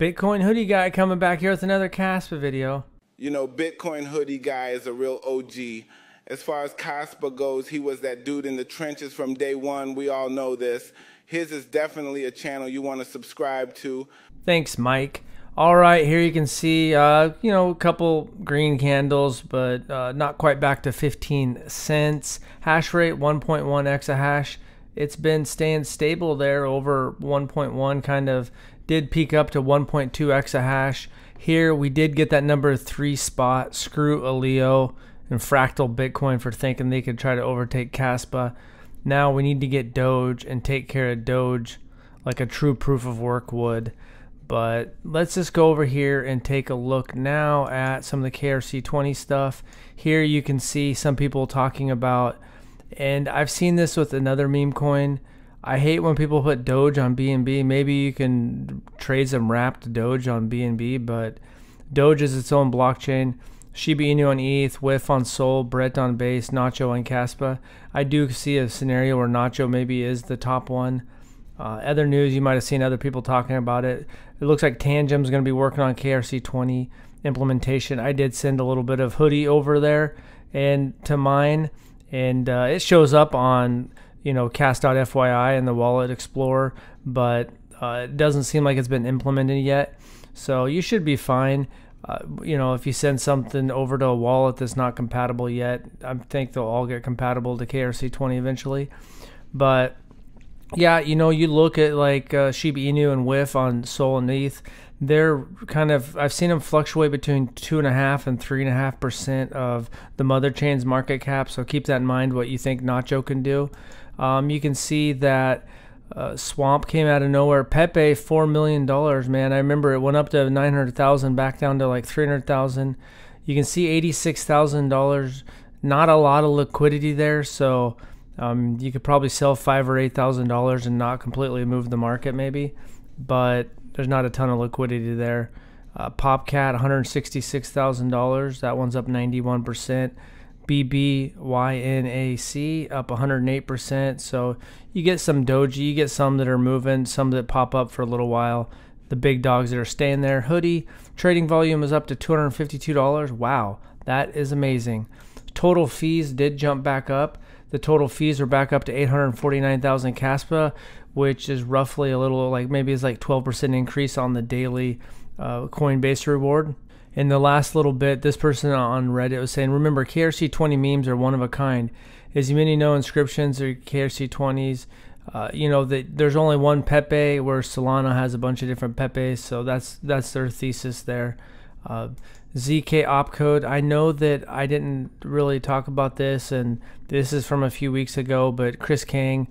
Bitcoin hoodie guy coming back here with another Kaspa video. You know, Bitcoin hoodie guy is a real OG. As far as Kaspa goes, he was that dude in the trenches from day one. We all know this. His is definitely a channel you want to subscribe to. Thanks, Mike. All right, here you can see, a couple green candles, but not quite back to 15 cents. Hash rate 1.1 exahash. It's been staying stable there over 1.1, kind of did peak up to 1.2 exahash. Here we did get that number 3 spot. Screw Aleo and Fractal Bitcoin for thinking they could try to overtake Kaspa. Now we need to get Doge and take care of Doge like a true proof of work would. But let's just go over here and take a look now at some of the KRC20 stuff. Here you can see some people talking about, and I've seen this with another meme coin. I hate when people put Doge on BNB. Maybe you can trade some wrapped Doge on BNB, but Doge is its own blockchain. Shiba Inu on ETH, Whiff on Sol, Brett on Base, Nacho on Kaspa. I do see a scenario where Nacho maybe is the top one. Other news, you might have seen other people talking about it. It looks like Tangent's going to be working on KRC20 implementation. I did send a little bit of hoodie over there and to mine, and it shows up on cast.fyi and the Wallet Explorer, but it doesn't seem like it's been implemented yet. So you should be fine. If you send something over to a wallet that's not compatible yet, I think they'll all get compatible to KRC20 eventually. But yeah, you look at like Shiba Inu and Whiff on Sol and ETH. They're kind of, I've seen them fluctuate between 2.5% and 3.5% of the mother chain's market cap. So keep that in mind what you think Nacho can do. You can see that Swamp came out of nowhere. Pepe, $4 million, man. I remember it went up to 900,000, back down to like 300,000. You can see $86,000. Not a lot of liquidity there, so you could probably sell $5,000 or $8,000 and not completely move the market, maybe. But there's not a ton of liquidity there. Popcat, $166,000. That one's up 91%. BBYNAC up 108%. So you get some doji, you get some that are moving, some that pop up for a little while. The big dogs that are staying there. Hoodie trading volume is up to $252. Wow, that is amazing. Total fees did jump back up. The total fees are back up to 849,000 Kaspa, which is roughly a little like maybe it's like 12% increase on the daily Coinbase reward. In the last little bit, this person on Reddit was saying, remember, KRC20 memes are one of a kind. As you many know, inscriptions are KRC20s. That there's only one Pepe, where Solana has a bunch of different Pepes, so that's their thesis there. ZK opcode, I know that I didn't really talk about this, and this is from a few weeks ago, but Chris Kang,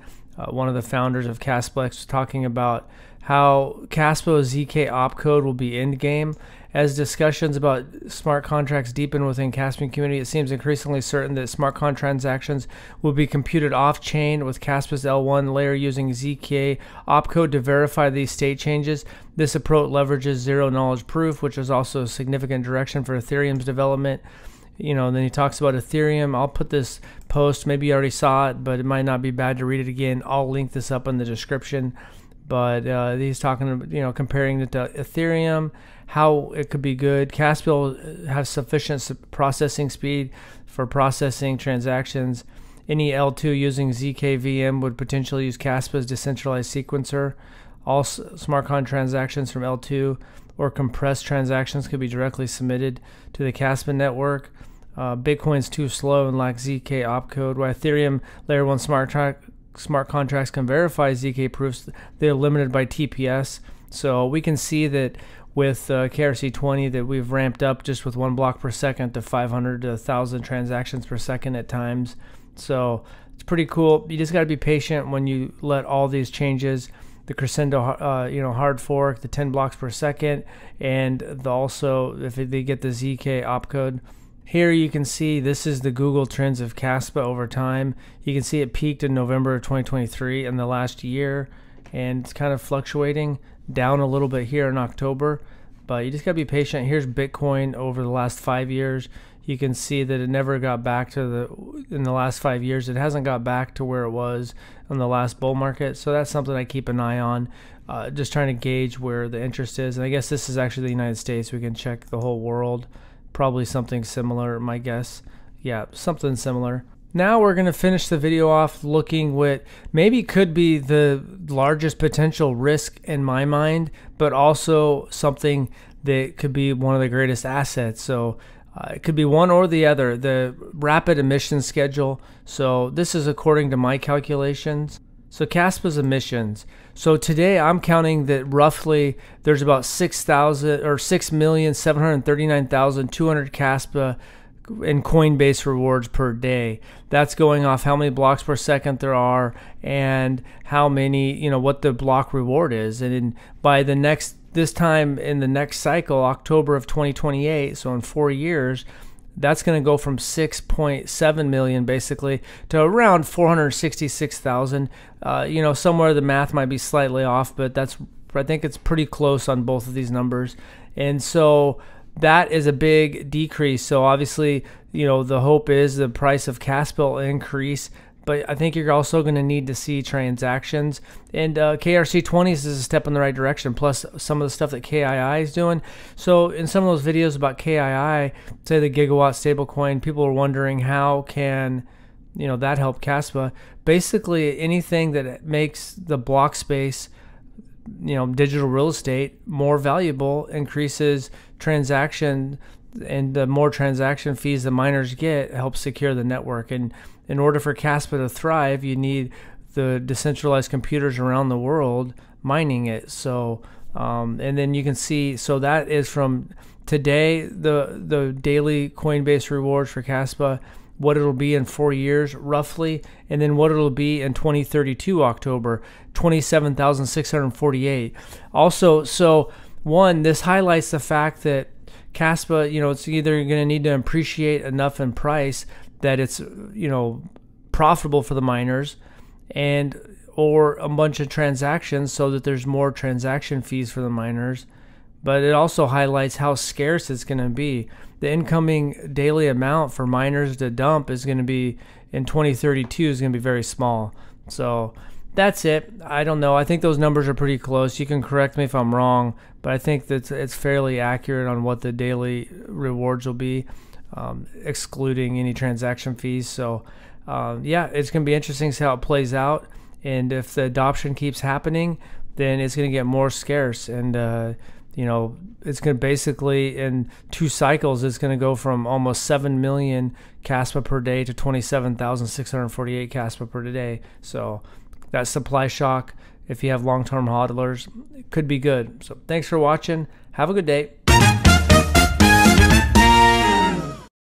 one of the founders of Kasplex, was talking about how Kaspa ZK opcode will be endgame. As discussions about smart contracts deepen within Kaspa community, it seems increasingly certain that smart contract transactions will be computed off-chain with Kaspa's L1 layer using ZK opcode to verify these state changes. This approach leverages zero-knowledge proof, which is also a significant direction for Ethereum's development. Then he talks about Ethereum. I'll put this post, maybe you already saw it, but it might not be bad to read it again. I'll link this up in the description. But he's talking, comparing it to Ethereum, how it could be good. Kaspa will have sufficient processing speed for processing transactions. Any L2 using ZKVM would potentially use Kaspa's decentralized sequencer. All smart contract transactions from L2 or compressed transactions could be directly submitted to the Kaspa network. Bitcoin's too slow and lacks ZK opcode, while Ethereum layer 1 smart contracts can verify ZK proofs. They're limited by TPS. So we can see that with KRC20 that we've ramped up just with 1 block per second to 500 to 1,000 transactions per second at times. So it's pretty cool. You just got to be patient when you let all these changes, the crescendo, hard fork, the 10 blocks per second, and also if they get the ZK opcode. Here you can see this is the Google trends of Kaspa over time. You can see it peaked in November of 2023 in the last year, and it's kind of fluctuating down a little bit here in October, but you just got to be patient. Here's Bitcoin over the last 5 years. You can see that it never got back to in the last 5 years, it hasn't got back to where it was in the last bull market. So that's something I keep an eye on. just trying to gauge where the interest is. And I guess this is actually the United States. We can check the whole world. Probably something similar, my guess. Yeah, something similar. Now we're going to finish the video off looking what maybe could be the largest potential risk in my mind, but also something that could be one of the greatest assets. So it could be one or the other. The rapid emission schedule. So this is according to my calculations. So Kaspa's emissions. So today I'm counting that roughly there's about 6,739,200 Kaspa in Coinbase rewards per day. That's going off how many blocks per second there are and how many, what the block reward is. And by this time in the next cycle, October of 2028, so in 4 years, that's going to go from 6.7 million basically to around 466,000. Somewhere the math might be slightly off, but I think it's pretty close on both of these numbers. And so that is a big decrease. So obviously, the hope is the price of Kaspa will increase, but I think you're also going to need to see transactions. And KRC20s is a step in the right direction, plus some of the stuff that KII is doing. So in some of those videos about KII, say the gigawatt stablecoin, people are wondering how can that help Kaspa. Basically, anything that makes the block space, digital real estate more valuable increases transaction, and the more transaction fees the miners get helps secure the network. And in order for Kaspa to thrive, you need the decentralized computers around the world mining it. So and then you can see, so that is from today, the daily Coinbase rewards for Kaspa, what it'll be in 4 years roughly, and then what it'll be in 2032 October, 27,648. Also, so one, this highlights the fact that Kaspa, it's either going to need to appreciate enough in price that it's, profitable for the miners, or a bunch of transactions so that there's more transaction fees for the miners. But it also highlights how scarce it's going to be. The incoming daily amount for miners to dump is going to be, in 2032, is going to be very small. So that's it. I don't know. I think those numbers are pretty close. You can correct me if I'm wrong, but I think that it's fairly accurate on what the daily rewards will be, excluding any transaction fees. So yeah, it's going to be interesting to see how it plays out. And if the adoption keeps happening, then it's going to get more scarce. And it's going to basically, in 2 cycles, it's going to go from almost 7 million Kaspa per day to 27,648 Kaspa per day. So that supply shock, if you have long-term hodlers, it could be good. So thanks for watching. Have a good day.